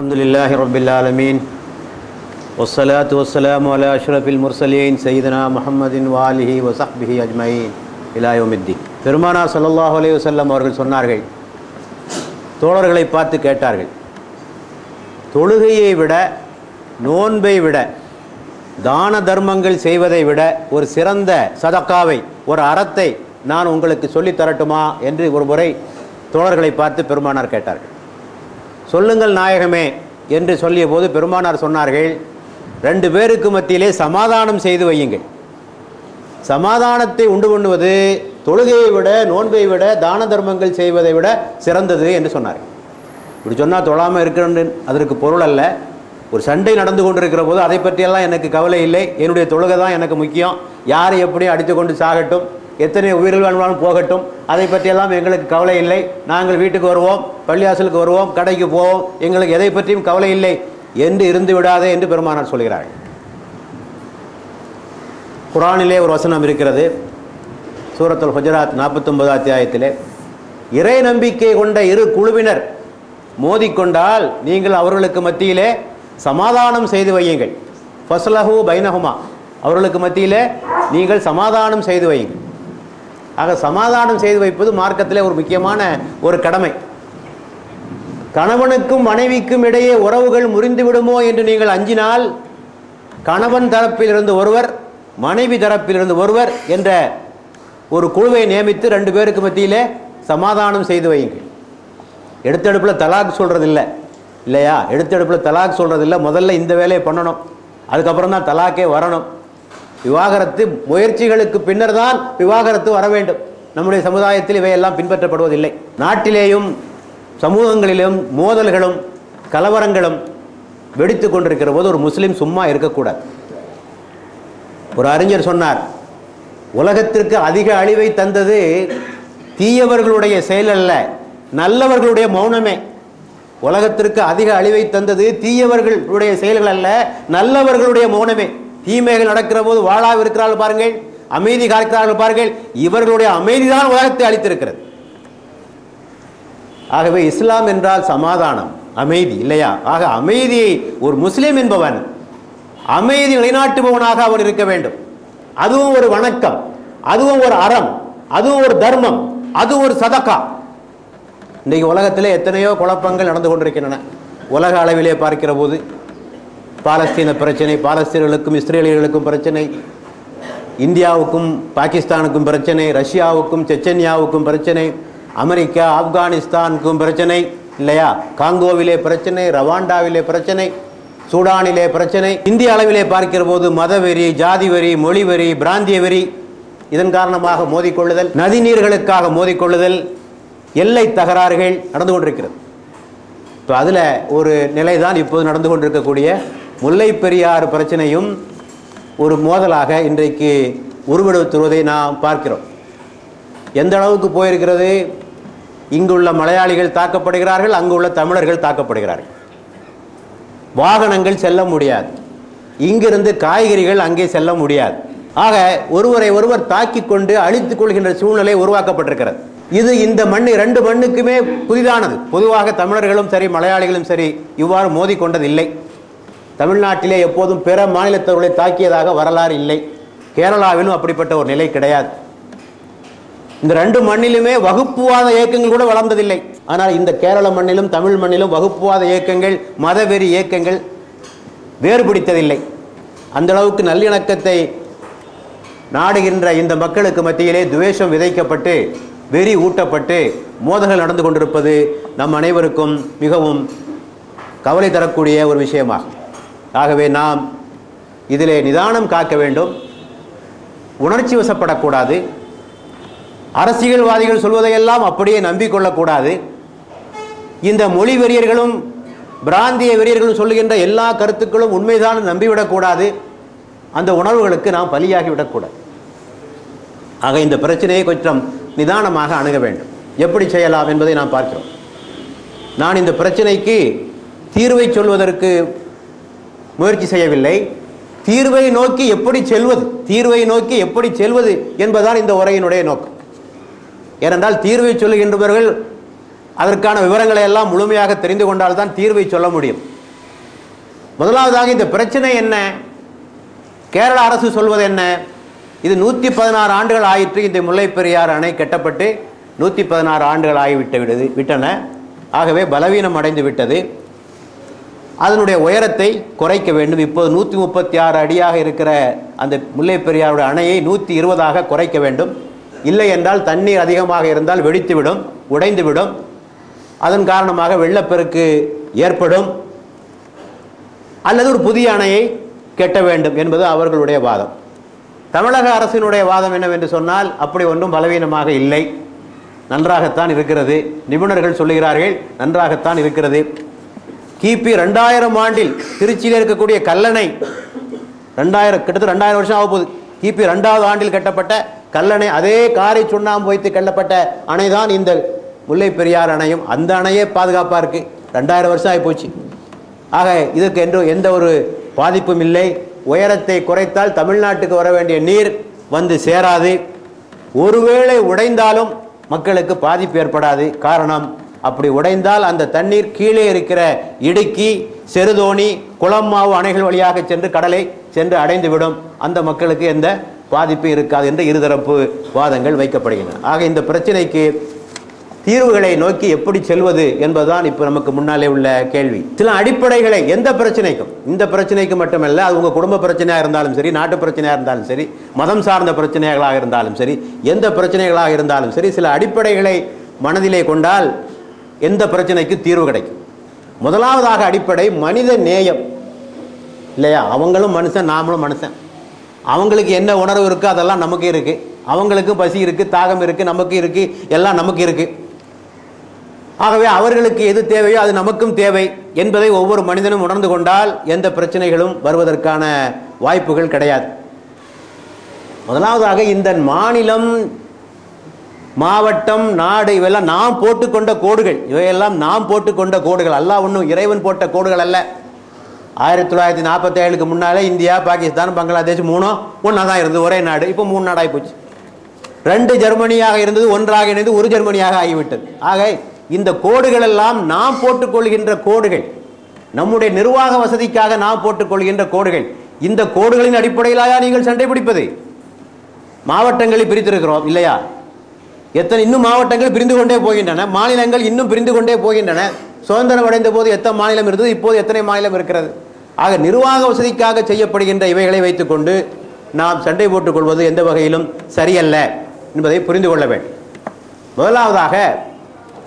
அல்ஹம்துலில்லாஹி ரப்பில் ஆலமீன் வஸ்ஸலாத்து வஸ்ஸலாமு அலா அஷ்ரஃபில் முர்ஸலீன் சய்யிதனா முஹம்மதின் வ ஆலிஹி வ ஸஹ்பிஹி அஜ்மஈன் இலா யௌமித்தீன். பெருமானார் ஸல்லல்லாஹு அலைஹி வஸல்லம் அவர்கள் சொன்னார்கள், தோழர்களை பார்த்து கேட்டார்கள், தொழுகையை விட, நோன்பை விட, தான தர்மங்கள் செய்வதை விட ஒரு சிறந்த சதக்காவை, ஒரு அறத்தை நான் உங்களுக்கு சொல்லித் தரட்டுமா என்று ஒரு முறை தோழர்களை பார்த்து பெருமானார் கேட்டார்கள். சொல்லுங்கள் நாயகமே என்று சொல்லிய போது பெருமானார் சொன்னார்கள், 2 பேருக்கு மத்தியிலே சமாதானம் செய்து வையுங்கள். சமாதானத்தை உண்டு பண்ணுவது தொழுகையை விட, நோன்பை விட, தான தர்மங்கள் செய்வதை விட சிறந்தது என்று சொன்னார்கள். இப்படி சொன்னால் தொழாமல் இருக்கிறது அதற்கு பொருள் அல்ல. ஒரு சண்டை நடந்து கொண்டிருக்கிற போது அதை பற்றியெல்லாம் எனக்கு கவலை இல்லை, என்னுடைய தொழுகை தான் எனக்கு முக்கியம். யாரை எப்படி அடித்து கொண்டு சாகட்டும், எத்தனை உயிர்கள் வேணுமாலும் போகட்டும், அதை பற்றியெல்லாம் எங்களுக்கு கவலை இல்லை. நாங்கள் வீட்டுக்கு வருவோம், பள்ளியாசலுக்கு வருவோம், கடைக்கு போவோம், எங்களுக்கு எதை பற்றியும் கவலை இல்லை என்று இருந்து விடாதே என்று பெருமானார் சொல்கிறார்கள். குர்ஆனிலே ஒரு வசனம் இருக்கிறது, சூரத்துல் ஹுஜராத் 49 அத்தியாயத்திலே, இறை நம்பிக்கை கொண்ட இரு குழுவினர் மோதிக்கொண்டால் நீங்கள் அவர்களுக்கு மத்தியிலே சமாதானம் செய்து வையுங்கள். ஃபஸ்லஹு பைனஹுமா, அவர்களுக்கு மத்தியிலே நீங்கள் சமாதானம் செய்து வையுங்கள். ஆக சமாதானம் செய்து வைப்பது மார்க்கத்திலே ஒரு முக்கியமான ஒரு கடமை. கணவனுக்கும் மனைவிக்கும் இடையே உறவுகள் முறிந்து விடுமோ என்று நீங்கள் அஞ்சினால், கணவன் தரப்பிலிருந்து ஒருவர், மனைவி தரப்பிலிருந்து ஒருவர் என்ற ஒரு குழுவை நியமித்து 2 பேருக்கு மத்தியிலே சமாதானம் செய்து வையுங்கள். எடுத்தெடுப்பில் தலாக் சொல்கிறது இல்லை இல்லையா? எடுத்தெடுப்பில் தலாக் சொல்கிறது இல்லை. முதல்ல இந்த வேலையை பண்ணணும், அதுக்கப்புறம் தான் தலாக்கே வரணும். விவாகரத்து முயற்சிகளுக்கு பின்னர் தான் விவாகரத்து வர வேண்டும். நம்முடைய சமுதாயத்தில் இவையெல்லாம் பின்பற்றப்படுவதில்லை. நாட்டிலேயும் சமூகங்களிலும் மோதல்களும் கலவரங்களும் வெடித்து கொண்டிருக்கிற போது ஒரு முஸ்லீம் சும்மா இருக்கக்கூடாது. ஒரு அறிஞர் சொன்னார், உலகத்திற்கு அதிக அழிவை தந்தது தீயவர்களுடைய செயல் அல்ல, நல்லவர்களுடைய மௌனமே. உலகத்திற்கு அதிக அழிவை தந்தது தீயவர்களுடைய செயல்கள் அல்ல, நல்லவர்களுடைய மௌனமே. தீமைகள் நடக்கிற போது வாழாக இருக்கிறார்கள் பாருங்கள், அமைதி காக்கிறார்கள் பாருங்கள், இவர்களுடைய அமைதிதான் உலகத்தை அளித்திருக்கிறது. ஆகவே இஸ்லாம் என்றால் சமாதானம், அமைதி இல்லையா? ஆக அமைதியை ஒரு முஸ்லிம் என்பவன் அமைதி நிலைநாட்டுபவனாக அவன் இருக்க வேண்டும். அதுவும் ஒரு வணக்கம், அதுவும் ஒரு அறம், அதுவும் ஒரு தர்மம், அதுவும் ஒரு சதக்கா. இன்றைக்கு உலகத்திலே எத்தனையோ குழப்பங்கள் நடந்து கொண்டிருக்கின்றன. உலக அளவிலே பார்க்கிற போது பாலஸ்தீன பிரச்சனை, பாலஸ்தீனர்களுக்கும் இஸ்ரேலியர்களுக்கும் பிரச்சனை, இந்தியாவுக்கும் பாகிஸ்தானுக்கும் பிரச்சனை, ரஷ்யாவுக்கும் செச்சன்யாவுக்கும் பிரச்சனை, அமெரிக்கா ஆப்கானிஸ்தானுக்கும் பிரச்சனை இல்லையா? காங்கோவிலே பிரச்சனை, ரவாண்டாவிலே பிரச்சனை, சூடானிலே பிரச்சனை. இந்திய அளவிலே பார்க்கிற போது மதவெறி, ஜாதி வெறி, மொழி வெறி, பிராந்திய வெறி, இதன் காரணமாக மோதிக்கொள்ளுதல், நதிநீர்களுக்காக மோதிக்கொள்ளுதல், எல்லை தகராறுகள் நடந்து கொண்டிருக்கிறது. இப்போ அதில் ஒரு நிலை தான் இப்போது நடந்து கொண்டிருக்கக்கூடிய முல்லை பெரியாறு பிரச்சனையும் ஒரு மோதலாக இன்றைக்கு உருவெடுத்துவதை நாம் பார்க்கிறோம். எந்த அளவுக்கு போயிருக்கிறது? இங்குள்ள மலையாளிகள் தாக்கப்படுகிறார்கள், அங்குள்ள தமிழர்கள் தாக்கப்படுகிறார்கள். வாகனங்கள் செல்ல முடியாது, இங்கிருந்து காய்கறிகள் அங்கே செல்ல முடியாது. ஆக ஒருவரை ஒருவர் தாக்கி கொண்டு அழித்துக் கொள்கின்ற சூழ்நிலை உருவாக்கப்பட்டிருக்கிறது. இது இந்த மண்ணு 2 மண்ணுக்குமே புதிதானது. பொதுவாக தமிழர்களும் சரி மலையாளிகளும் சரி இவ்வாறு மோதிக்கொண்டதில்லை. தமிழ்நாட்டிலே எப்போதும் பிற மாநிலத்தவர்களை தாக்கியதாக வரலாறு இல்லை. கேரளாவிலும் அப்படிப்பட்ட ஒரு நிலை கிடையாது. இந்த 2 மண்ணிலுமே வகுப்புவாத இயக்கங்கள் கூட வளர்ந்ததில்லை. ஆனால் இந்த கேரள மண்ணிலும் தமிழ் மண்ணிலும் வகுப்புவாத இயக்கங்கள், மதவெறி இயக்கங்கள் வேறுபிடித்ததில்லை. அந்த அளவுக்கு நல்லிணக்கத்தை நாடுகின்ற இந்த மக்களுக்கு மத்தியிலே துவேஷம் விதைக்கப்பட்டு, வெறி ஊட்டப்பட்டு மோதல்கள் நடந்து கொண்டிருப்பது நம் அனைவருக்கும் மிகவும் கவலை தரக்கூடிய ஒரு விஷயமாகும். ஆகவே நாம் இதிலே நிதானம் காக்க வேண்டும், உணர்ச்சி வசப்படக்கூடாது, அரசியல்வாதிகள் சொல்வதையெல்லாம் அப்படியே நம்பிக்கொள்ளக்கூடாது. இந்த மொழி வெறியர்களும் பிராந்திய வெறியர்களும் சொல்லுகின்ற எல்லா கருத்துக்களும் உண்மைதான் நம்பிவிடக்கூடாது. அந்த உணர்வுகளுக்கு நாம் பலியாகிவிடக்கூடாது. ஆக இந்த பிரச்சனையை கொஞ்சம் நிதானமாக அணுக வேண்டும். எப்படி செய்யலாம் என்பதை நாம் பார்க்கிறோம். நான் இந்த பிரச்சனைக்கு தீர்வை சொல்வதற்கு முயற்சி செய்யவில்லை, தீர்வை நோக்கி எப்படி செல்வது, தீர்வை நோக்கி எப்படி செல்வது என்பதுதான் இந்த உரையினுடைய நோக்கம். ஏனென்றால் தீர்வை சொல்லுகின்றவர்கள் அதற்கான விவரங்களை எல்லாம் முழுமையாக தெரிந்து கொண்டால்தான் தீர்வை சொல்ல முடியும். முதலாவதாக இந்த பிரச்சனை என்ன? கேரள அரசு சொல்வது என்ன? இது 116 ஆண்டுகள் ஆயிற்று. இந்த முல்லை பெரியாறு அணை கட்டப்பட்டு 116 ஆண்டுகள் விட்டன. ஆகவே பலவீனம் அடைந்து விட்டது. அதனுடைய உயரத்தை குறைக்க வேண்டும். இப்போது 136 அடியாக இருக்கிற அந்த முல்லை பெரியாருடைய அணையை 120ஆக குறைக்க வேண்டும். இல்லை என்றால் தண்ணீர் அதிகமாக இருந்தால் வெடித்துவிடும், உடைந்துவிடும். அதன் காரணமாக வெள்ளப்பெருக்கு ஏற்படும். அல்லது ஒரு புதிய அணையை கட்ட வேண்டும் என்பது அவர்களுடைய வாதம். தமிழக அரசினுடைய வாதம் என்னவென்று சொன்னால், அப்படி ஒன்றும் பலவீனமாக இல்லை, நன்றாகத்தான் இருக்கிறது. நிபுணர்கள் சொல்லுகிறார்கள் நன்றாகத்தான் இருக்கிறது. கிபி 2000 ஆண்டில் திருச்சியில் இருக்கக்கூடிய கல்லணை கிட்டத்தட்ட 2000 வருஷம் ஆக போகுது. கிபி 2வது ஆண்டில் கட்டப்பட்ட கல்லணை, அதே காரை சுண்ணாம்பு வைத்து கட்டப்பட்ட அணைதான் இந்த முல்லை பெரியார் அணையும். அந்த அணையே பாதுகாப்பாக இருக்கு. 2000 வருஷம் ஆகி போச்சு. ஆக இதற்கு என்று எந்த ஒரு பாதிப்பும் இல்லை. உயரத்தை குறைத்தால் தமிழ்நாட்டுக்கு வர வேண்டிய நீர் வந்து சேராது. ஒருவேளை உடைந்தாலும் மக்களுக்கு பாதிப்பு ஏற்படாது. காரணம், அப்படி உடைந்தால் அந்த தண்ணீர் கீழே இருக்கிற இடுக்கி, செருதோணி, குளம்மாவு அணைகள் வழியாக சென்று கடலை சென்று அடைந்துவிடும். அந்த மக்களுக்கு எந்த பாதிப்பு இருக்காது என்று இருதரப்பு வாதங்கள் வைக்கப்படுகின்றன. ஆக இந்த பிரச்சனைக்கு தீர்வுகளை நோக்கி எப்படி செல்வது என்பதுதான் இப்போ நமக்கு முன்னாலே உள்ள கேள்வி. சில அடிப்படைகளை எந்த பிரச்சனைக்கும், இந்த பிரச்சனைக்கு மட்டுமல்ல, அது உங்கள் குடும்ப பிரச்சனையாக இருந்தாலும் சரி, நாட்டு பிரச்சனையாக இருந்தாலும் சரி, மதம் சார்ந்த பிரச்சனைகளாக இருந்தாலும் சரி, எந்த பிரச்சனைகளாக இருந்தாலும் சரி, சில அடிப்படைகளை மனதிலே கொண்டால் எந்த பிரச்சனைக்கு தீர்வு கிடைக்கும். முதலாவதாக அடிப்படை மனித நேயம் இல்லையா? அவங்களும் மனுஷன், நாமளும் மனுஷன். அவங்களுக்கு என்ன உணர்வு இருக்கோ அதெல்லாம் நமக்கு இருக்கு. அவங்களுக்கும் பசி இருக்கு, தாகம் இருக்கு, நமக்கு இருக்கு, எல்லாம் நமக்கு இருக்கு. ஆகவே அவர்களுக்கு எது தேவையோ அது நமக்கும் தேவை என்பதை ஒவ்வொரு மனிதனும் உணர்ந்து கொண்டால் எந்த பிரச்சனைகளும் வருவதற்கான வாய்ப்புகள் கிடையாது. முதலாவதாக இந்த மாநிலம், மாவட்டம், நாடு இவையெல்லாம் நாம் போட்டுக்கொண்ட கோடுகள். இவையெல்லாம் நாம் போட்டுக்கொண்ட கோடுகள். அல்லாஹ் ஒன்றும் இறைவன் போட்ட கோடுகள் அல்ல. 1947க்கு முன்னாலே இந்தியா, பாகிஸ்தான், பங்களாதேஷ் மூணும் ஒன்றா தான் இருந்தது, ஒரே நாடு. இப்போ 3 நாடாகி போச்சு. 2 ஜெர்மனியாக இருந்தது, ஒன்றாக இணைந்து ஒரு ஜெர்மனியாக ஆகிவிட்டது. ஆக இந்த கோடுகள் எல்லாம் நாம் போட்டுக்கொள்கின்ற கோடுகள், நம்முடைய நிர்வாக வசதிக்காக நாம் போட்டுக்கொள்கின்ற கோடுகள். இந்த கோடுகளின் அடிப்படையிலாயா நீங்கள் சண்டை பிடிப்பது? மாவட்டங்களை பிரித்திருக்கிறோம் இல்லையா? இன்னும் மாவட்டங்கள் பிரிந்து கொண்டே போகின்றன, மாநிலங்கள் இன்னும் பிரிந்து கொண்டே போகின்றன. சுதந்திரம் அடைந்த போது எத்தனை மாநிலம் இருந்தது, இப்போது எத்தனை மாநிலம் இருக்கிறது? ஆக நிர்வாக வசதிக்காக செய்யப்படுகின்ற இவைகளை வைத்துக்கொண்டு நாம் சண்டை போட்டுக் கொள்வது எந்த வகையிலும் சரியல்ல என்பதை புரிந்து கொள்ள வேண்டும். முதலாவதாக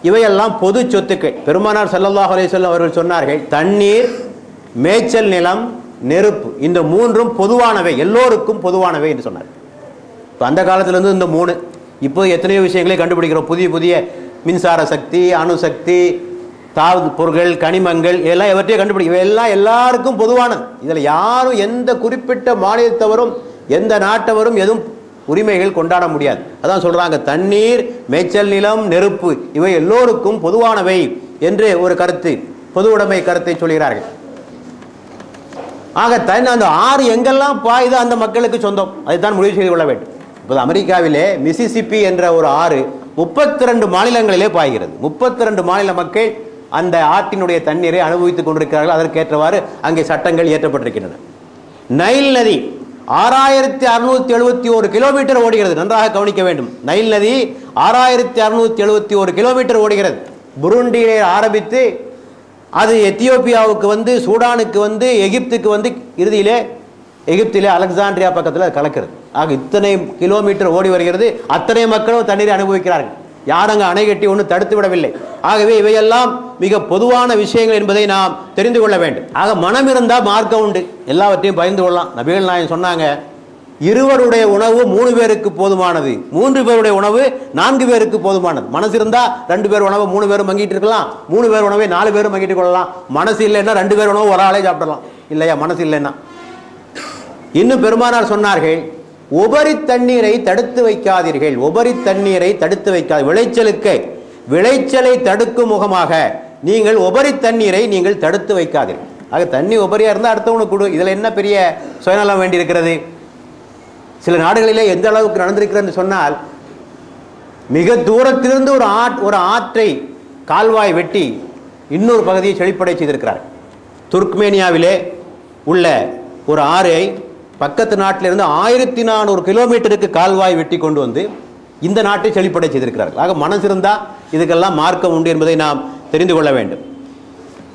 இவையெல்லாம் பொது சொத்துக்கள். பெருமானார் ஸல்லல்லாஹு அலைஹி வஸல்லம் அவர்கள் சொன்னார்கள், தண்ணீர், மேய்ச்சல் நிலம், நெருப்பு, இந்த 3ம் பொதுவானவை, எல்லோருக்கும் பொதுவானவை என்று சொன்னார். இப்போ அந்த காலத்திலிருந்து இந்த 3, இப்போ எத்தனையோ விஷயங்களை கண்டுபிடிக்கிறோம். புதிய புதிய மின்சார சக்தி, அணுசக்தி, தாது பொருட்கள், கனிமங்கள், இதெல்லாம் எவற்றையும் கண்டுபிடிக்கும். இவையெல்லாம் எல்லாருக்கும் பொதுவானது. இதில் யாரும் எந்த குறிப்பிட்ட மாநிலத்தவரும் எந்த நாட்டவரும் எதுவும் உரிமைகள் கொண்டாட முடியாது. அதான் சொல்றாங்க, தண்ணீர், மேய்ச்சல் நிலம், நெருப்பு இவை எல்லோருக்கும் பொதுவானவை என்று ஒரு கருத்து, பொது உடைமை கருத்தை சொல்கிறார்கள். ஆக அந்த ஆறு எங்கெல்லாம் பாயுதோ அந்த மக்களுக்கு சொந்தம். அதைத்தான் முடிவு செய்து கொள்ள வேண்டும். இப்போது அமெரிக்காவிலே மிசிசிப்பி என்ற ஒரு ஆறு 32 மாநிலங்களிலே பாய்கிறது. 32 மாநில மக்கள் அந்த ஆற்றினுடைய தண்ணீரை அனுபவித்துக் கொண்டிருக்கிறார்கள். அதற்கேற்றவாறு அங்கே சட்டங்கள் இயற்றப்பட்டிருக்கின்றன. நைல் நதி 6671 கிலோமீட்டர் ஓடுகிறது. நன்றாக கவனிக்க வேண்டும். நைல் நதி 6671 கிலோமீட்டர் ஓடுகிறது. புருண்டியிலே ஆரம்பித்து அது எத்தியோப்பியாவுக்கு வந்து, சூடானுக்கு வந்து, எகிப்துக்கு வந்து, இறுதியிலே எகிப்திலே அலெக்சாண்ட்ரியா பக்கத்தில் கலக்கிறது. ஆக இத்தனை கிலோமீட்டர் ஓடி வருகிறது. அத்தனை மக்களும் தண்ணீரை அனுபவிக்கிறார்கள். யாரும் அங்கே அணை கட்டி ஒன்றும் தடுத்து விடவில்லை. ஆகவே இவையெல்லாம் மிக பொதுவான விஷயங்கள் என்பதை நாம் தெரிந்து கொள்ள வேண்டும். ஆக மனம் இருந்தால் மார்க்கம் உண்டு, எல்லாவற்றையும் பகிர்ந்து கொள்ளலாம். நபிகள் நாயகம் சொன்னாங்க, இருவருடைய உணவு 3 பேருக்கு போதுமானது, 3 பேருடைய உணவு 4 பேருக்கு போதுமானது. மனசு இருந்தா 2 பேர் உணவு 3 பேரும் பங்கிட்டு இருக்கலாம், 3 பேர் உணவை 4 பேரும் பங்கிட்டு கொள்ளலாம். மனசு இல்லைன்னா 2 பேர் உணவு ஒரு ஆளே சாப்பிடலாம் இல்லையா? மனசு இல்லைன்னா. இன்னும் பெருமானார் சொன்னார்கள், உபரி தண்ணீரை தடுத்து வைக்காதீர்கள். உபரி தண்ணீரை தடுத்து வைக்காது, விளைச்சலை தடுக்கும் முகமாக நீங்கள் உபரி தண்ணீரை நீங்கள் தடுத்து வைக்காதீர்கள். ஆக தண்ணி உபரியா இருந்தால் அடுத்தவனுக்கு கொடு. இதில் என்ன பெரிய சுயநலம் வேண்டி இருக்கிறது? சில நாடுகளிலே எந்த அளவுக்கு நடந்திருக்கிறது சொன்னால், மிக தூரத்திலிருந்து ஒரு ஆற்றை கால்வாய் வெட்டி இன்னொரு பகுதியை செழிப்படை செய்திருக்கிறார். துர்க்மேனியாவிலே உள்ள ஒரு ஆறை பக்கத்து நாட்டிலிருந்து 1400 கிலோமீட்டருக்கு கால்வாய் வெட்டி கொண்டு வந்து இந்த நாட்டை செழிப்படை செய்திருக்கிறார்கள். ஆக மனசு இருந்தால் இதுக்கெல்லாம் மார்க்கம் உண்டு என்பதை நாம் தெரிந்து கொள்ள வேண்டும்.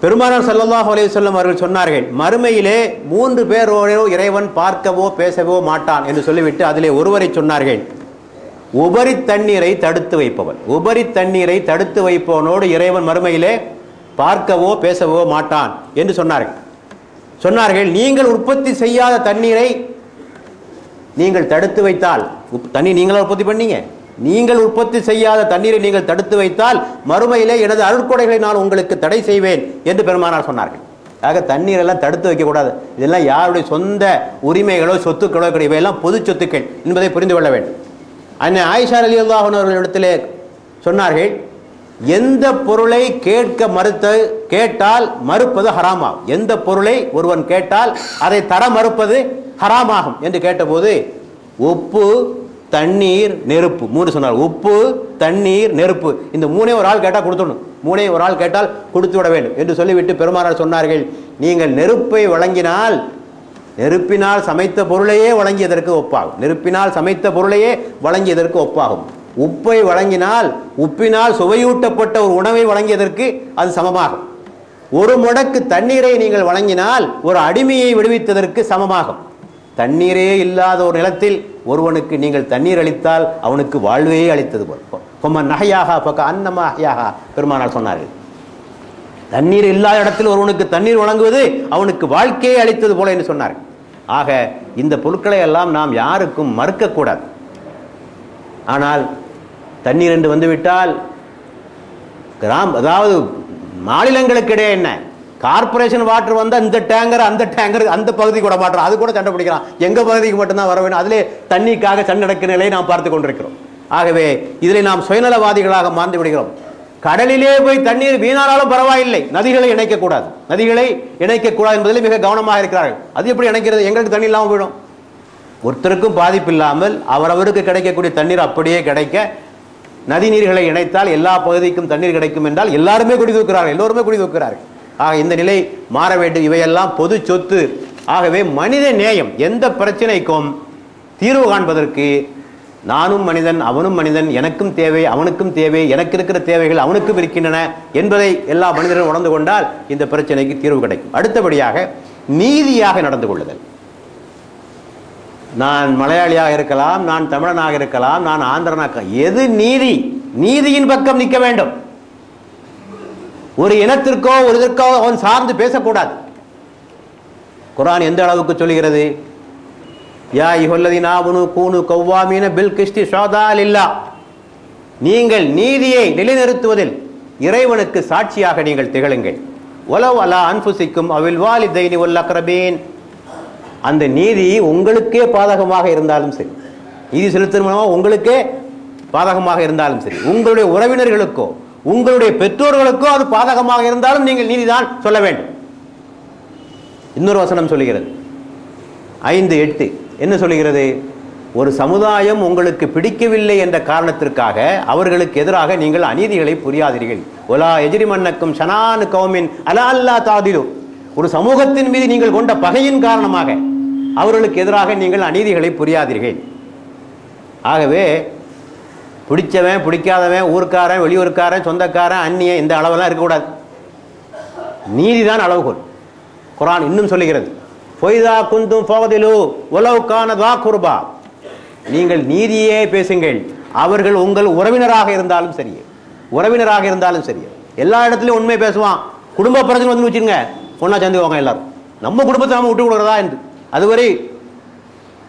பெருமானார் ஸல்லல்லாஹு அலைஹி வஸல்லம் அவர்கள் சொன்னார்கள், மறுமையிலே 3 பேரோடு இறைவன் பார்க்கவோ பேசவோ மாட்டான் என்று சொல்லிவிட்டு அதிலே ஒருவரை சொன்னார்கள், உபரி தண்ணீரை தடுத்து வைப்பவன். உபரி தண்ணீரை தடுத்து வைப்பவனோடு இறைவன் மறுமையிலே பார்க்கவோ பேசவோ மாட்டான் என்று சொன்னார்கள். நீங்கள் உற்பத்தி செய்யாத தண்ணீரை நீங்கள் தடுத்து வைத்தால், தண்ணீர் நீங்களா உற்பத்தி பண்ணீங்க, நீங்கள் உற்பத்தி செய்யாத தண்ணீரை நீங்கள் தடுத்து வைத்தால் மறுமையிலே எனது அருட்கொடைகளை நான் உங்களுக்கு தடை செய்வேன் என்று பெருமானார் சொன்னார்கள். ஆக தண்ணீர் எல்லாம் தடுத்து வைக்கக்கூடாது. இதெல்லாம் யாருடைய சொந்த உரிமைகளோ சொத்துக்களோ கிடையாது, இவையெல்லாம் பொது சொத்துக்கள் என்பதை புரிந்து கொள்ள வேண்டும். அன்னை ஆயிஷா ரலியல்லாஹு அன்ஹா அவர்களிடத்திலே சொன்னார்கள், எந்த பொருளை கேட்டால் மறுப்பது ஹராமாகும். எந்த பொருளை ஒருவன் கேட்டால் அதை தர மறுப்பது ஹராமாகும் என்று கேட்டபோது உப்பு, தண்ணீர், நெருப்பு 3 சொன்னார். உப்பு, தண்ணீர், நெருப்பு, இந்த 3 ஒரு ஆள் கேட்டால் கொடுத்துடணும். 3 ஒரு ஆள் கேட்டால் கொடுத்து விட வேண்டும் என்று சொல்லிவிட்டு பெருமானார் சொன்னார்கள், நீங்கள் நெருப்பை வழங்கினால் நெருப்பினால் சமைத்த பொருளையே வழங்கியதற்கு ஒப்பாகும். நெருப்பினால் சமைத்த பொருளையே வழங்கியதற்கு ஒப்பாகும். உப்பை வழங்கினால் உப்பினால் சுவையூட்டப்பட்ட ஒரு உணவை வழங்கியதற்கு அது சமமாகும். ஒரு முடக்கு தண்ணீரை நீங்கள் வழங்கினால் ஒரு அடிமையை விடுவித்ததற்கு சமமாகும். தண்ணீரே இல்லாத ஒரு நிலத்தில் ஒருவனுக்கு நீங்கள் தண்ணீர் அளித்தால் அவனுக்கு வாழ்வையே அளித்தது போல். கொம்மன் நகையாக பக்க அன்னமாக பெருமானார் சொன்னார்கள், தண்ணீர் இல்லாத இடத்தில் ஒருவனுக்கு தண்ணீர் வழங்குவது அவனுக்கு வாழ்க்கையை அளித்தது போல என்று சொன்னார்கள். ஆக இந்த பொருட்களை எல்லாம் நாம் யாருக்கும் மறுக்கக்கூடாது. ஆனால் தண்ணீர் என்று வந்துவிட்டால் அதாவது மாநிலங்களுக்கு இடையே என்ன, கார்பரேஷன் வாட்டர் வந்தால் இந்த டேங்கர் அந்த டேங்கர் அந்த பகுதிக்கு விட மாட்டோம், அது கூட சண்டை பிடிக்கிறான், எங்கள் பகுதிக்கு மட்டும்தான் வர வேண்டும், அதிலே தண்ணிக்காக சண்டை நடக்கிற நிலையை நாம் பார்த்து கொண்டிருக்கிறோம். ஆகவே இதில் நாம் சுயநலவாதிகளாக மாறந்து விடுகிறோம். கடலிலே போய் தண்ணீர் வீணானாலும் பரவாயில்லை, நதிகளை இணைக்கக்கூடாது. நதிகளை இணைக்கக்கூடாது என்பதில் மிக கவனமாக இருக்கிறார்கள். அது எப்படி இணைக்கிறது? எங்களுக்கு தண்ணி இல்லாமல் போயிடும். ஒருத்தருக்கும் பாதிப்பு இல்லாமல் அவரவருக்கு கிடைக்கக்கூடிய தண்ணீர் அப்படியே கிடைக்க நதி நீர்களை இணைத்தால் எல்லா பகுதிக்கும் தண்ணீர் கிடைக்கும் என்றால் எல்லாருமே குடி தூக்கிறார்கள், எல்லோருமே குடி தூக்கிறார்கள். ஆக இந்த நிலை மாற வேண்டும். இவையெல்லாம் பொது சொத்து. ஆகவே மனித நேயம், எந்த பிரச்சனைக்கும் தீர்வு காண்பதற்கு நானும் மனிதன், அவனும் மனிதன், எனக்கும் தேவை, அவனுக்கும் தேவை, எனக்கு இருக்கிற தேவைகள் அவனுக்கும் இருக்கின்றன என்பதை எல்லா மனிதர்களும் உணர்ந்து கொண்டால் இந்த பிரச்சனைக்கு தீர்வு கிடைக்கும். அடுத்தபடியாக நீதியாக நடந்து கொள்ளுதல். நான் மலையாளியாக இருக்கலாம், நான் தமிழனாக இருக்கலாம், நான் ஆந்திரனாக, எது நீதி? நீதியின் பக்கம் நிற்க வேண்டும். ஒரு இனத்திற்கோ ஒரு இதற்கோ அவன் சார்ந்து பேசக்கூடாது. குர்ஆன் எந்த அளவுக்கு சொல்கிறது? யா அய்யுஹல்லதீன ஆமனூ கூனூ கவ்வாமீன பில் கிஸ்தி ஷுஹதா லில்லாஹ், நீங்கள் நீதியை நிலைநிறுத்துவதில் இறைவனுக்கு சாட்சியாக நீங்கள் திகழுங்கள். வலவ் அலா அன்ஃபுசிக்கும் அவில் வாலிதைனி வல் அக்ரபீன், அந்த நீதி உங்களுக்கே பாதகமாக இருந்தாலும் சரி, நீதி செலுத்தும் மூலமாக உங்களுக்கே பாதகமாக இருந்தாலும் சரி, உங்களுடைய உறவினர்களுக்கோ உங்களுடைய பெற்றோர்களுக்கோ அது பாதகமாக இருந்தாலும் நீங்கள் நீதிதான் சொல்ல வேண்டும். இன்னொரு வசனம் சொல்லுகிறது 5:8 என்ன சொல்லுகிறது? ஒரு சமுதாயம் உங்களுக்கு பிடிக்கவில்லை என்ற காரணத்திற்காக அவர்களுக்கு எதிராக நீங்கள் அநீதிகளை புரியாதீர்கள். ஒலா எஜ்ரிமன்னக்கும் ஷனானு கௌமின் அலா அல்லா தாதிலு, ஒரு சமூகத்தின் மீது நீங்கள் கொண்ட பகையின் காரணமாக அவர்களுக்கு எதிராக நீங்கள் அநீதிகளை புரியாதீர்கள். ஆகவே பிடிச்சவன் பிடிக்காதவன், ஊர்க்காரன் வெளியூர்க்காரன், சொந்தக்காரன், அந்நியன், இந்த அளவெல்லாம் இருக்கக்கூடாது. நீதிதான் அளவுகோல். குர்ஆன் இன்னும் சொல்லுகிறது, ஃபைதா குந்தும் ஃபக்திலு வலவ் கான தா குர்பா, நீங்கள் நீதியே பேசுங்கள், அவர்கள் உங்கள் உறவினராக இருந்தாலும் சரி, உறவினராக இருந்தாலும் சரி. எல்லா இடத்துலையும் உண்மை பேசுவான். குடும்ப பிரச்சனை வந்து வச்சுருங்க, ஒன்றா சேர்ந்துக்குவாங்க எல்லாரும். நம்ம குடும்பத்தை நம்ம விட்டு கொடுக்குறதா என்று அதுவரை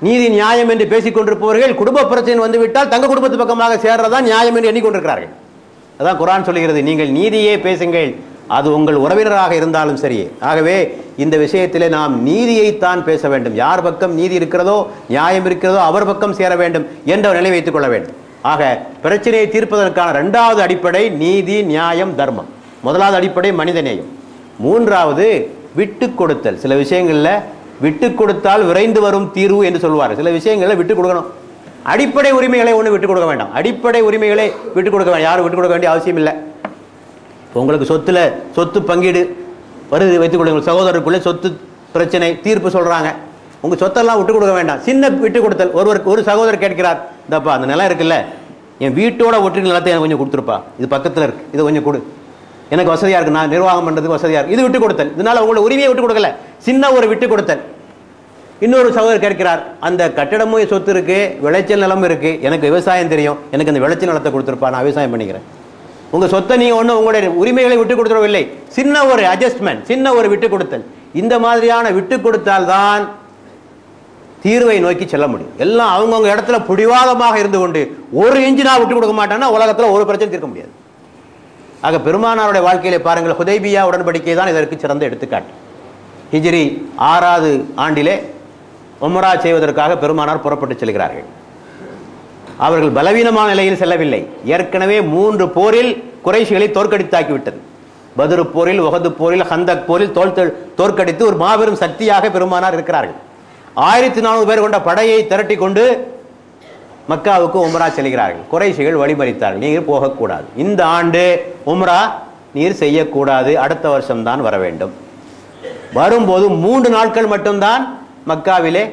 நீதி நியாயம் என்று பேசிக் கொண்டிருப்பவர்கள் குடும்ப பிரச்சனை வந்துவிட்டால் தங்க குடும்பத்து பக்கமாக சேர்றதா நியாயம் என்று எண்ணிக்கொண்டிருக்கிறார்கள். அதான் குர்ஆன் சொல்லுகிறது, நீங்கள் நீதியே பேசுங்கள், அது உங்கள் உறவினராக இருந்தாலும் சரி. ஆகவே இந்த விஷயத்திலே நாம் நீதியைத்தான் பேச வேண்டும். யார் பக்கம் நீதி இருக்கிறதோ நியாயம் இருக்கிறதோ அவர் பக்கம் சேர வேண்டும் என்ற நிலை வைத்துக் கொள்ள வேண்டும். ஆக பிரச்சனையை தீர்ப்பதற்கான 2வது அடிப்படை நீதி, நியாயம், தர்மம். 1வது அடிப்படை மனிதநேயம். 3வது விட்டு கொடுத்தல். சில விஷயங்களில் விட்டு கொடுத்தால் விரைந்து வரும் தீர்வு என்று சொல்வார். சில விஷயங்களை விட்டு கொடுக்கணும். அடிப்படை உரிமைகளை ஒன்று விட்டு கொடுக்க வேண்டாம். அடிப்படை உரிமைகளை விட்டு கொடுக்க வேண்டாம். யாரும் விட்டு கொடுக்க வேண்டிய அவசியம் இல்லை. உங்களுக்கு சொத்து பங்கீடு வருது வைத்துக் கொள்ளுங்கள். சகோதரருக்குள்ளே பிரச்சனை தீர்ப்பு சொல்றாங்க. உங்க சொத்தெல்லாம் விட்டு கொடுக்க வேண்டாம், சின்ன விட்டு கொடுத்தல். ஒரு சகோதரர் கேட்கிறார், இந்தப்பா அந்த நிலம் இருக்குல்ல, என் வீட்டோட ஒற்றி நிலத்தை எனக்கு கொஞ்சம் கொடுத்துருப்பா, இது பக்கத்தில் இருக்கு, இதை கொஞ்சம் கொடு, எனக்கு வசதியா இருக்கு, நான் நிர்வாகம் பண்றதுக்கு வசதியா இருக்கு, இது விட்டு கொடுத்தல். இதனால உங்களோட உரிமையை விட்டு கொடுக்கல, சின்ன ஒரு விட்டு கொடுத்தல். இன்னொரு சகோதரர் கேட்கிறார், அந்த கட்டடமும் சொத்து இருக்கு, விளைச்சல் நிலம் இருக்கு, எனக்கு விவசாயம் தெரியும், எனக்கு அந்த விளைச்சல் நிலத்தை கொடுத்துருப்பா, நான் விவசாயம் பண்ணிக்கிறேன். உங்க சொத்தை நீங்க ஒன்றும் உங்களுடைய உரிமைகளை விட்டு கொடுத்துடவில்லை, சின்ன ஒரு அட்ஜஸ்ட்மெண்ட், சின்ன ஒரு விட்டு கொடுத்தல். இந்த மாதிரியான விட்டு கொடுத்தால் தான் தீர்வை நோக்கி செல்ல முடியும். எல்லாம் அவங்கவுங்க இடத்துல பிடிவாதமாக இருந்து கொண்டு ஒரு இன்ச்சு நான் விட்டு கொடுக்க மாட்டேன்னா உலகத்தில் ஒரு பிரச்சனை தீர்க்க முடியாது. ஆக பெருமானாருடைய வாழ்க்கையில பாருங்கள், ஹுதைபியா உடன்படிக்கை தான் இதற்கு சிறந்த எடுத்துக்காட்டு. ஹிஜ்ரி 6வது ஆண்டிலே உம்ரா செய்வதற்காக பெருமானார் புறப்பட்டு செல்கிறார்கள். அவர்கள் பலவீனமான நிலையில் செல்லவில்லை. ஏற்கனவே 3 போரில் குறைஷிகளை தோற்கடித்தாக்கிவிட்டது. பத்ரு போரில், உஹது போரில், ஹந்தக் போரில் தோற்கடித்து ஒரு மாபெரும் சக்தியாக பெருமானார் இருக்கிறார்கள். 1400 பேர் கொண்ட படையை திரட்டி கொண்டு மக்காவுக்கு உம்ரா செல்கிறார்கள். குறைஷிகள் வழிமறித்தார்கள், நீர் போகக்கூடாது, இந்த ஆண்டு உம்ரா நீர் செய்யக்கூடாது, அடுத்த வருஷம் தான் வர வேண்டும். வரும்போது 3 நாட்கள் மட்டும்தான் மக்காவிலே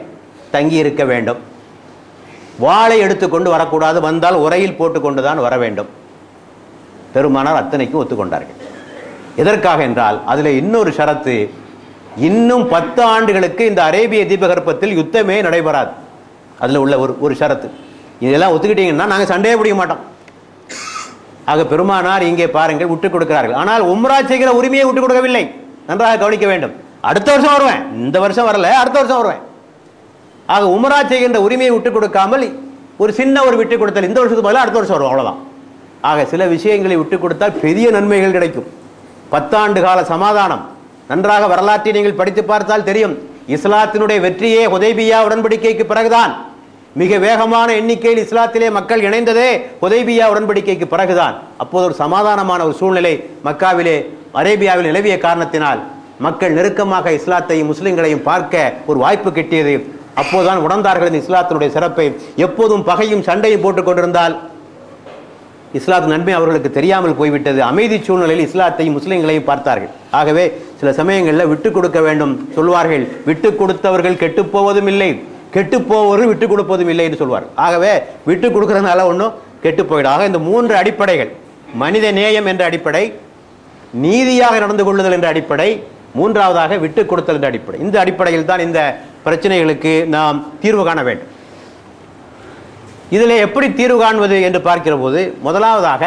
தங்கி இருக்க வேண்டும். வாளை எடுத்துக்கொண்டு வரக்கூடாது, வந்தால் உரையில் போட்டுக்கொண்டு தான் வர வேண்டும். பெருமானார் அத்தனைக்கும் ஒத்துக்கொண்டார்கள். எதற்காக என்றால் அதில் இன்னொரு ஷரத்து, இன்னும் 10 ஆண்டுகளுக்கு இந்த அரேபிய தீபகற்பத்தில் யுத்தமே நடைபெறாது. அதில் உள்ள ஒரு ஷரத்து. இதெல்லாம் ஒத்துக்கிட்டீங்கன்னா நாங்கள் சண்டையே பிடிக்க மாட்டோம். ஆக பெருமானார் இங்கே பாருங்கள் விட்டுக் கொடுக்கிறார்கள். ஆனால் உம்ரா செய்கிற உரிமையை விட்டுக் கொடுக்கவில்லை, நன்றாக கவனிக்க வேண்டும். அடுத்த வருஷம் வருவேன், இந்த வருஷம் வரல, அடுத்த வருஷம் வருவேன். ஆக உம்ரா செய்கின்ற உரிமையை விட்டுக் கொடுக்காமல் ஒரு சின்ன ஒரு விட்டுக் கொடுத்தல், இந்த வருஷத்துக்கு பதிலாக அடுத்த வருஷம் வரும், அவ்வளவுதான். ஆக சில விஷயங்களை விட்டுக் கொடுத்தால் பெரிய நன்மைகள் கிடைக்கும். 10 ஆண்டு கால சமாதானம். நன்றாக வரலாற்றை நீங்கள் படித்து பார்த்தால் தெரியும். இஸ்லாத்தினுடைய வெற்றியே ஹுதைபியா உடன்படிக்கைக்கு பிறகுதான். மிக வேகமான எண்ணிக்கையில் இஸ்லாத்திலே மக்கள் இணைந்ததே ஹுதைபியா உடன்படிக்கைக்கு பிறகுதான். அப்போது ஒரு சமாதானமான ஒரு சூழ்நிலை மக்காவிலே அரேபியாவில் நிலவிய காரணத்தினால் மக்கள் நெருக்கமாக இஸ்லாத்தையும் முஸ்லிம்களையும் பார்க்க ஒரு வாய்ப்பு கிட்டியது. அப்போதுதான் உணர்ந்தார்கள் இந்த இஸ்லாத்தினுடைய சிறப்பை. எப்போதும் பகையும் சண்டையும் போட்டுக் கொண்டிருந்தால் இஸ்லாத்தின் நன்மை அவர்களுக்கு தெரியாமல் போய்விட்டது. அமைதி சூழ்நிலையில் இஸ்லாத்தையும் முஸ்லிம்களையும் பார்த்தார்கள். ஆகவே சில சமயங்களில் விட்டுக் கொடுக்க வேண்டும் சொல்வார்கள். விட்டுக் கொடுத்தவர்கள் கெட்டுப் போவதும் இல்லை, கெட்டுப் போவர்கள் விட்டுக் கொடுப்பதும் இல்லை என்று சொல்வார். ஆகவே விட்டுக் கொடுக்கறதுனால ஒன்றும் கெட்டு போயிடும். ஆக இந்த 3 அடிப்படைகள், மனித நேயம் என்ற அடிப்படை, நீதியாக நடந்து கொள்ளுதல் என்ற அடிப்படை, 3வதாக விட்டுக் கொடுத்தல் என்ற அடிப்படை. இந்த அடிப்படையில் தான் இந்த பிரச்சனைகளுக்கு நாம் தீர்வு காண வேண்டும். இதில் எப்படி தீர்வு காண்பது என்று பார்க்கிற போது, முதலாவதாக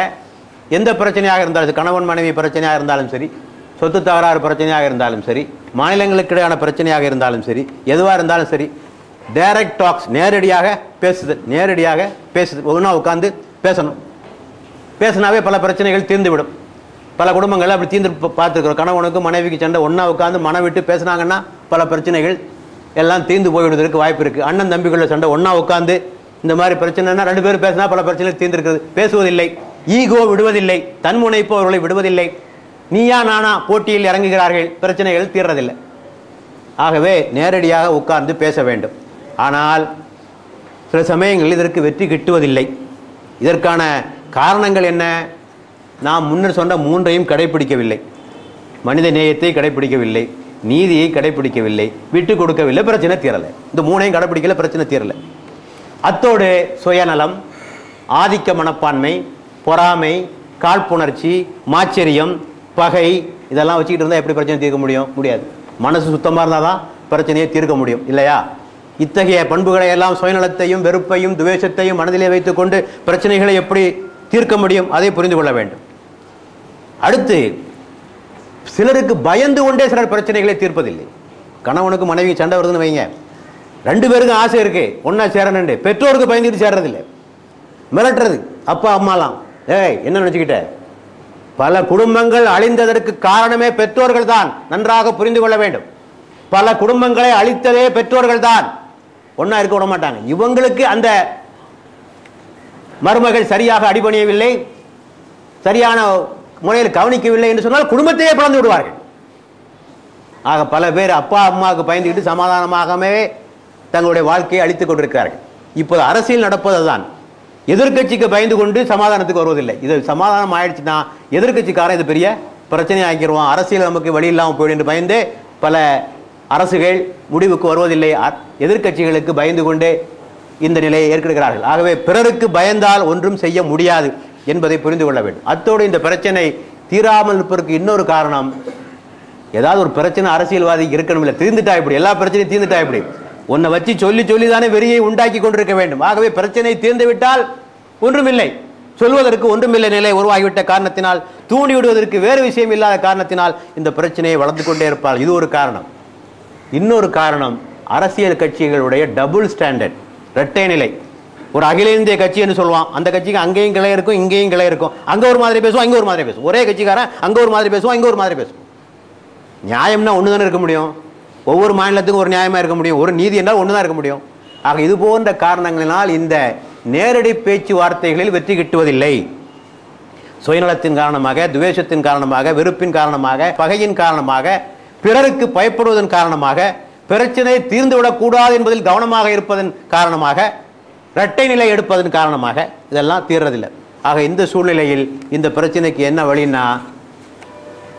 எந்த பிரச்சனையாக இருந்தாலும், கணவன் மனைவி பிரச்சனையாக இருந்தாலும் சரி, சொத்து தகராறு பிரச்சனையாக இருந்தாலும் சரி, மாநிலங்களுக்கு இடையான பிரச்சனையாக இருந்தாலும் சரி, எதுவாக இருந்தாலும் சரி, டைரக்ட் டாக்ஸ், நேரடியாக பேசுதல், ஒன்றா உட்காந்து பேசணும். பேசினாவே பல பிரச்சனைகள் தீர்ந்துவிடும். பல குடும்பங்கள் அப்படி தீர்ந்து பார்த்துருக்கிறோம். கணவனுக்கு மனைவிக்கு சண்டை, ஒன்றா உட்காந்து மனம் விட்டு பேசினாங்கன்னா பல பிரச்சனைகள் எல்லாம் தீர்ந்து போய்விடுவதற்கு வாய்ப்பு இருக்குது. அண்ணன் தம்பிக்குள்ள சண்டை, ஒன்றா உட்காந்து இந்த மாதிரி பிரச்சனைனா 2 பேரும் பேசினா பல பிரச்சனைகள் தீர்ந்திருக்கிறது. பேசுவதில்லை, ஈகோ விடுவதில்லை, தன்முனைப்பு அவர்களை விடுவதில்லை, நீயா நானா போட்டியில் இறங்குகிறார்கள், பிரச்சனைகள் தீர்றதில்லை. ஆகவே நேரடியாக உட்கார்ந்து பேச வேண்டும். ஆனால் சில சமயங்களில் இதற்கு வெற்றி கிட்டுவதில்லை. இதற்கான காரணங்கள் என்ன? நாம் முன்னர் சொன்ன 3ஐயும் கடைபிடிக்கவில்லை. மனித நேயத்தை கடைபிடிக்கவில்லை, நீதியை கடைபிடிக்கவில்லை, விட்டு கொடுக்கவில்லை, பிரச்சனை தீரலை. இந்த 3ஐயும் கடைபிடிக்கல, பிரச்சனை தீரலை. அத்தோடு சுயநலம், ஆதிக்க மனப்பான்மை, பொறாமை, காழ்ப்புணர்ச்சி, மாச்சரியம், பகை, இதெல்லாம் வச்சுக்கிட்டு இருந்தால் எப்படி பிரச்சனை தீர்க்க முடியும்? முடியாது. மனசு சுத்தமாக இருந்தால் தான் பிரச்சனையை தீர்க்க முடியும், இல்லையா? இத்தகைய பண்புகளை எல்லாம், சுயநலத்தையும் வெறுப்பையும் துவேஷத்தையும் மனதிலே வைத்துக்கொண்டு பிரச்சனைகளை எப்படி தீர்க்க முடியும்? அதை புரிந்து கொள்ள வேண்டும். அடுத்து, சிலருக்கு பயந்து கொண்டே சிலர் பிரச்சனைகளை தீர்ப்பதில்லை. கணவனுக்கு மனைவி சண்டை வருதுன்னு வைங்க, 2 பேருக்கும் ஆசை இருக்கு ஒன்னா சேரணுண்டு, பெற்றோருக்கு பயந்துட்டு சேர்றதில்லை, மிரட்டுறது. அப்பா அம்மாலாம் என்ன நினைச்சுக்கிட்ட? பல குடும்பங்கள் அழிந்ததற்கு காரணமே பெற்றோர்கள் தான், நன்றாக புரிந்து கொள்ள வேண்டும். பல குடும்பங்களை அழித்ததே பெற்றோர்கள் தான், ஒன்னா இருக்க விட மாட்டாங்க. இவங்களுக்கு அந்த மருமகள் சரியாக அடிபணியவில்லை, சரியான முறையில் கவனிக்கவில்லை என்று சொன்னால் குடும்பத்தையே பிளந்து விடுவார்கள். ஆக பல பேர் அப்பா அம்மாவுக்கு பயந்துக்கிட்டு சமாதானமாகவே தங்களுடைய வாழ்க்கையை அழித்துக் கொண்டிருக்கிறார்கள். இப்போது அரசியல் நடப்பது தான். எதிர்கட்சிக்கு பயந்து கொண்டு சமாதானத்துக்கு வருவதில்லை. இது சமாதானம் ஆயிடுச்சுன்னா எதிர்கட்சிக்காரன் இது பெரிய பிரச்சனை ஆக்கிடுவான், அரசியல் நமக்கு வழி இல்லாமல் போயிடும் என்று பயந்து பல அரசுகள் முடிவுக்கு வருவதில்லை. எதிர்க்கட்சிகளுக்கு பயந்து கொண்டே இந்த நிலையை ஏற்கிறார்கள். ஆகவே பிறருக்கு பயந்தால் ஒன்றும் செய்ய முடியாது என்பதை புரிந்து கொள்ள வேண்டும். அத்தோடு இந்த பிரச்சனை தீராமல் இருப்பதற்கு இன்னொரு காரணம், ஏதாவது ஒரு பிரச்சனை அரசியல்வாதி இருக்கணும் இல்லை, தீர்ந்துட்டா இப்படி எல்லா பிரச்சனையும் தீர்ந்துட்டா இப்படி உன்னை வச்சு சொல்லி சொல்லி தானே வெறியை உண்டாக்கி கொண்டிருக்க வேண்டும். ஆகவே பிரச்சனை தீர்ந்து விட்டால் ஒன்றுமில்லை, சொல்வதற்கு ஒன்றுமில்லை நிலை உருவாகிவிட்ட காரணத்தினால், தூண்டி விடுவதற்கு வேறு விஷயம் இல்லாத காரணத்தினால் இந்த பிரச்சனையை வளர்த்து கொண்டே இருப்பார். இது ஒரு காரணம். இன்னொரு காரணம், அரசியல் கட்சிகளுடைய டபுள் ஸ்டாண்டர்ட், இரட்டை நிலை. ஒரு அகில இந்திய கட்சி என்று சொல்லுவான், அந்த கட்சிக்கு அங்கேயும் கிளை இருக்கும் இங்கேயும் கிளை இருக்கும். அங்கே ஒரு மாதிரி பேசுவோம் இங்கே ஒரு மாதிரி பேசுவோம். ஒரே கட்சிக்காரன் அங்கே ஒரு மாதிரி பேசுவோம் இங்கே ஒரு மாதிரி பேசுவோம். நியாயம்னா ஒன்று தானே இருக்க முடியும். ஒவ்வொரு மாநிலத்துக்கும் ஒரு நியாயமாக இருக்க முடியும். ஒரு நீதி என்றால் ஒன்று தான் இருக்க முடியும். ஆக இது போன்ற காரணங்களினால் இந்த நேரடி பேச்சுவார்த்தைகளில் வெற்றி கிட்டுவதில்லை. சுயநலத்தின் காரணமாக, துவேஷத்தின் காரணமாக, வெறுப்பின் காரணமாக, பகையின் காரணமாக, பிறருக்கு பயப்படுவதன் காரணமாக, பிரச்சனை தீர்ந்துவிடக்கூடாது என்பதில் கவனமாக இருப்பதன் காரணமாக, இரட்டை நிலை எடுப்பதன் காரணமாக இதெல்லாம் தீர்றதில்லை. ஆக இந்த சூழ்நிலையில் இந்த பிரச்சனைக்கு என்ன வழின்னா,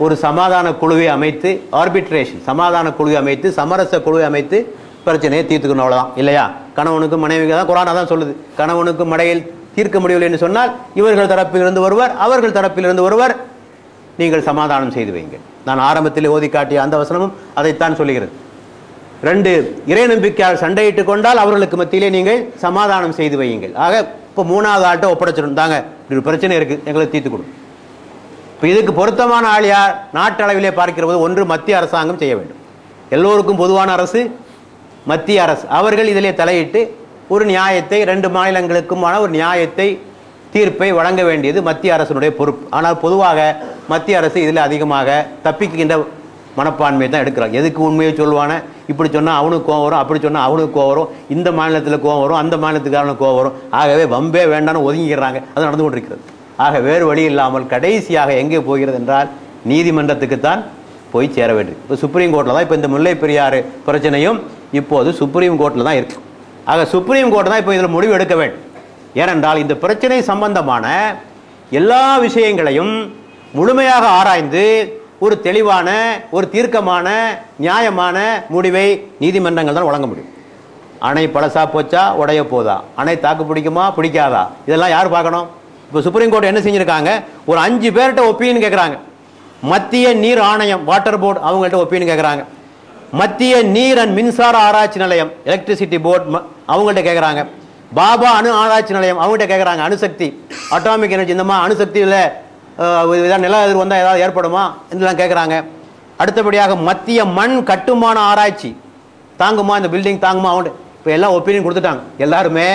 ஒரு சமாதான குழுவை அமைத்து, ஆர்பிட்ரேஷன் சமாதான குழுவை அமைத்து, சமரச குழுவை அமைத்து பிரச்சனையை தீர்த்துக்கணும், அவ்வளோதான். இல்லையா? கணவனுக்கும் மனைவிக்கு தான் குரான் தான் சொல்லுது. கணவனுக்கும் மனையில் தீர்க்க முடியவில்லை என்று சொன்னால் இவர்கள் தரப்பிலிருந்து ஒருவர், அவர்கள் தரப்பிலிருந்து ஒருவர், நீங்கள் சமாதானம் செய்து வைங்கள். நான் ஆரம்பத்தில் ஓதி காட்டிய அந்த வசனமும் அதைத்தான் சொல்லுகிறது. ரெண்டு இறை நம்பிக்கையால் சண்டையிட்டுக் கொண்டால் அவர்களுக்கு மத்தியிலே நீங்கள் சமாதானம் செய்து வையுங்கள். ஆக இப்போ மூணாவது ஆள்கிட்ட ஒப்படைச்சிடும், தாங்க ஒரு பிரச்சனை இருக்குது, எங்களுக்கு தீர்த்து கொடு. இப்போ இதுக்கு பொருத்தமான ஆள் யார்? நாட்டளவிலே பார்க்கிற போது ஒன்று மத்திய அரசாங்கம் செய்ய வேண்டும். எல்லோருக்கும் பொதுவான அரசு மத்திய அரசு. அவர்கள் இதிலே தலையிட்டு ஒரு நியாயத்தை, ரெண்டு மாநிலங்களுக்குமான ஒரு நியாயத்தை, தீர்ப்பை வழங்க வேண்டியது மத்திய அரசினுடைய பொறுப்பு. ஆனால் பொதுவாக மத்திய அரசு இதில் அதிகமாக தப்பிக்கின்ற மனப்பான்மையை தான் எடுக்கிறாங்க. எதுக்கு உண்மையை சொல்லுவானே, இப்படி சொன்னால் அவனுக்கு கோவம் வரும், அப்படி சொன்னால் அவனுக்கு கோவம் வரும், இந்த மாநிலத்தில் கோவம் வரும், அந்த மாநிலத்துக்காரனுக்கு கோவம் வரும். ஆகவே வம்பே வேண்டான்னு ஒதுங்கிடுறாங்க. அது நடந்து கொண்டிருக்கிறது. ஆக வேறு வழி இல்லாமல் கடைசியாக எங்கே போகிறது என்றால் நீதிமன்றத்துக்குத்தான் போய் சேர வேண்டும். இப்போ சுப்ரீம் கோர்ட்டில் தான் இப்போ இந்த முல்லை பெரியாறு பிரச்சனையும் இப்போது சுப்ரீம் கோர்ட்டில் தான் இருக்கு. ஆக சுப்ரீம் கோர்ட் தான் இப்போ இதில் முடிவு எடுக்க வேண்டும். ஏனென்றால் இந்த பிரச்சனை சம்பந்தமான எல்லா விஷயங்களையும் முழுமையாக ஆராய்ந்து ஒரு தெளிவான, ஒரு தீர்க்கமான, நியாயமான முடிவை நீதிமன்றங்கள் தான் வழங்க முடியும். அணை பழசா போச்சா, உடைய போதா, அணை தாக்கு பிடிக்குமா பிடிக்காதா, இதெல்லாம் யார் பார்க்கணும்? இப்போ சுப்ரீம் கோர்ட் என்ன செஞ்சிருக்காங்க, ஒரு 5 பேர்கிட்ட ஒப்பீனியன் கேட்குறாங்க. மத்திய நீர் ஆணையம், வாட்டர் போர்டு, அவங்கள்ட்ட ஒப்பீனியன் கேட்குறாங்க. மத்திய நீர் அண்ட் மின்சார ஆராய்ச்சி நிலையம், எலக்ட்ரிசிட்டி போர்டு, அவங்கள்ட்ட கேட்குறாங்க. பாபா அணு ஆராய்ச்சி நிலையம், அவங்கள்ட்ட கேட்குறாங்க. அணுசக்தி, அட்டாமிக் எனர்ஜி, இந்த மாதிரி அணுசக்தியில் ஏதாவது நில எதிர் வந்தால் ஏதாவது ஏற்படுமா என்றெல்லாம் கேட்குறாங்க. அடுத்தபடியாக மத்திய மண் கட்டுமான ஆராய்ச்சி, தாங்குமா, இந்த பில்டிங் தாங்குமா, அவங்க இப்போ எல்லாம் ஒப்பீனியன் கொடுத்துட்டாங்க. எல்லாருமே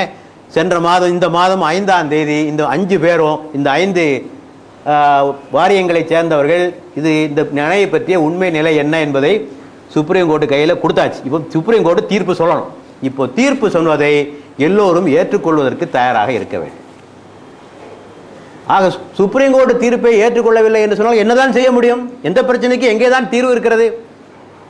சென்ற மாதம், இந்த மாதம் 5ஆம் தேதி இந்த 5 பேரும், இந்த 5 வாரியங்களை சேர்ந்தவர்கள் இது இந்த நிலையை பற்றிய உண்மை நிலை என்ன என்பதை சுப்ரீம் கோர்ட்டு கையில் கொடுத்தாச்சு. இப்போ சுப்ரீம் கோர்ட்டு தீர்ப்பு சொல்லணும். இப்போ தீர்ப்பு சொன்னதை எல்லோரும் ஏற்றுக்கொள்வதற்கு தயாராக இருக்க வேண்டும். ஆக சுப்ரீம் கோர்ட்டு தீர்ப்பை ஏற்றுக்கொள்ளவில்லை என்று சொன்னால் என்னதான் செய்ய முடியும்? எந்த பிரச்சனைக்கு எங்கே தான் தீர்வு இருக்கிறது?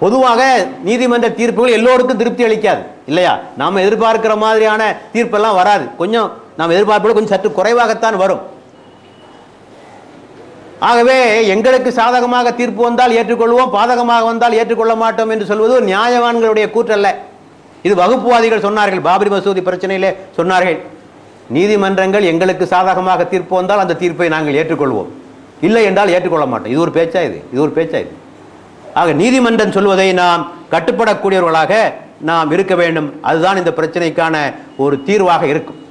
பொதுவாக நீதிமன்ற தீர்ப்புகள் எல்லோருக்கும் திருப்தி அளிக்காது, இல்லையா? நாம் எதிர்பார்க்கிற மாதிரியான தீர்ப்பெல்லாம் வராது. கொஞ்சம் நாம் எதிர்பார்ப்போடு கொஞ்சம் சற்று குறைவாகத்தான் வரும். ஆகவே எங்களுக்கு சாதகமாக தீர்ப்பு வந்தால் ஏற்றுக்கொள்வோம், பாதகமாக வந்தால் ஏற்றுக்கொள்ள மாட்டோம் என்று சொல்வது ஒரு நியாயவான்களுடைய கூற்றல்ல. இது வகுப்புவாதிகள் சொன்னார்கள். பாபரி மசூதி பிரச்சனையிலே சொன்னார்கள், நீதிமன்றங்கள் எங்களுக்கு சாதகமாக தீர்ப்பு வந்தால் அந்த தீர்ப்பை நாங்கள் ஏற்றுக்கொள்வோம், இல்லை என்றால் ஏற்றுக்கொள்ள மாட்டோம். இது ஒரு பேச்சா? இது ஒரு பேச்சா? இது ஆக நீதிமன்றம் சொல்வதை நாம் கட்டுப்படக்கூடியவர்களாக நாம் இருக்க வேண்டும். அதுதான் இந்த பிரச்சனைக்கான ஒரு தீர்வாக இருக்கும்.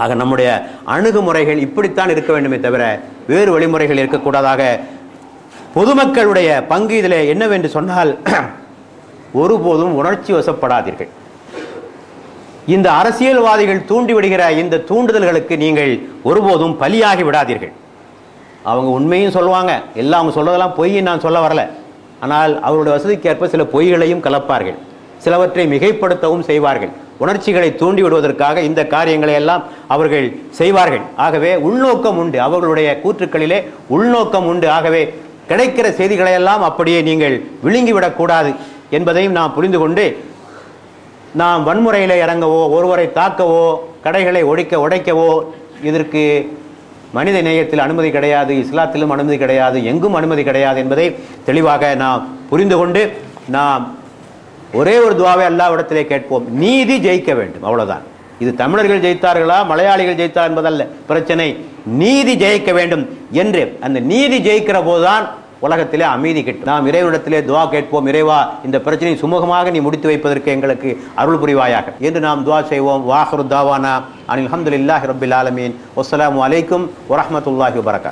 ஆக நம்முடைய அணுகுமுறைகள் இப்படித்தான் இருக்க வேண்டுமே தவிர வேறு வழிமுறைகள் இருக்கக்கூடாதாக. பொதுமக்களுடைய பங்கு இதில் என்னவென்று சொன்னால், ஒருபோதும் உணர்ச்சி வசப்படாதீர்கள். இந்த அரசியல்வாதிகள் தூண்டிவிடுகிற இந்த தூண்டுதல்களுக்கு நீங்கள் ஒருபோதும் பலியாகி விடாதீர்கள். அவங்க உண்மையும் சொல்லுவாங்க, எல்லாம் அவங்க சொல்றதெல்லாம் பொய் நான் சொல்ல வரல. ஆனால் அவருடைய வசதிக்கேற்ப சில பொய்களையும் கலப்பார்கள், சிலவற்றை மிகைப்படுத்தவும் செய்வார்கள். உணர்ச்சிகளை தூண்டி விடுவதற்காக இந்த காரியங்களை எல்லாம் அவர்கள் செய்வார்கள். ஆகவே உள்நோக்கம் உண்டு, அவர்களுடைய கூற்றுக்களிலே உள்நோக்கம் உண்டு. ஆகவே கிடைக்கிற செய்திகளை எல்லாம் அப்படியே நீங்கள் விழுங்கிவிடக்கூடாது என்பதையும் நாம் புரிந்து கொண்டு, நாம் வன்முறையில் இறங்கவோ, ஒருவரை தாக்கவோ, கடைகளை உடைக்கவோ இதற்கு மனித நேயத்தில் அனுமதி கிடையாது, இஸ்லாத்திலும் அனுமதி கிடையாது, எங்கும் அனுமதி கிடையாது என்பதை தெளிவாக நாம் புரிந்து கொண்டு நாம் ஒரே ஒரு துவாவை அல்லாஹ்விடத்திலே கேட்போம், நீதி ஜெயிக்க வேண்டும். அவ்வளவுதான். இது தமிழர்கள் ஜெயித்தார்களா மலையாளிகள் ஜெயித்தார் என்பதல்ல பிரச்சனை, நீதி ஜெயிக்க வேண்டும் என்று. அந்த நீதி ஜெயிக்கிற போதுதான் உலகத்திலே அமைதி கிட்டும். நாம் இறைவனிடத்திலே துவா கேட்போம், இறைவா இந்த பிரச்சனையை சுமூகமாக நீ முடித்து வைப்பதற்கு எங்களுக்கு அருள் புரிவாயாக என்று நாம் துவா செய்வோம். வாஹிரு தாவானா அனில் ஹம்துலில்லாஹி ரப்பில் ஆலமீன். வஸ்ஸலாமு அலைக்கும் வரஹ்மத்துல்லாஹி வபரகாத்துஹு.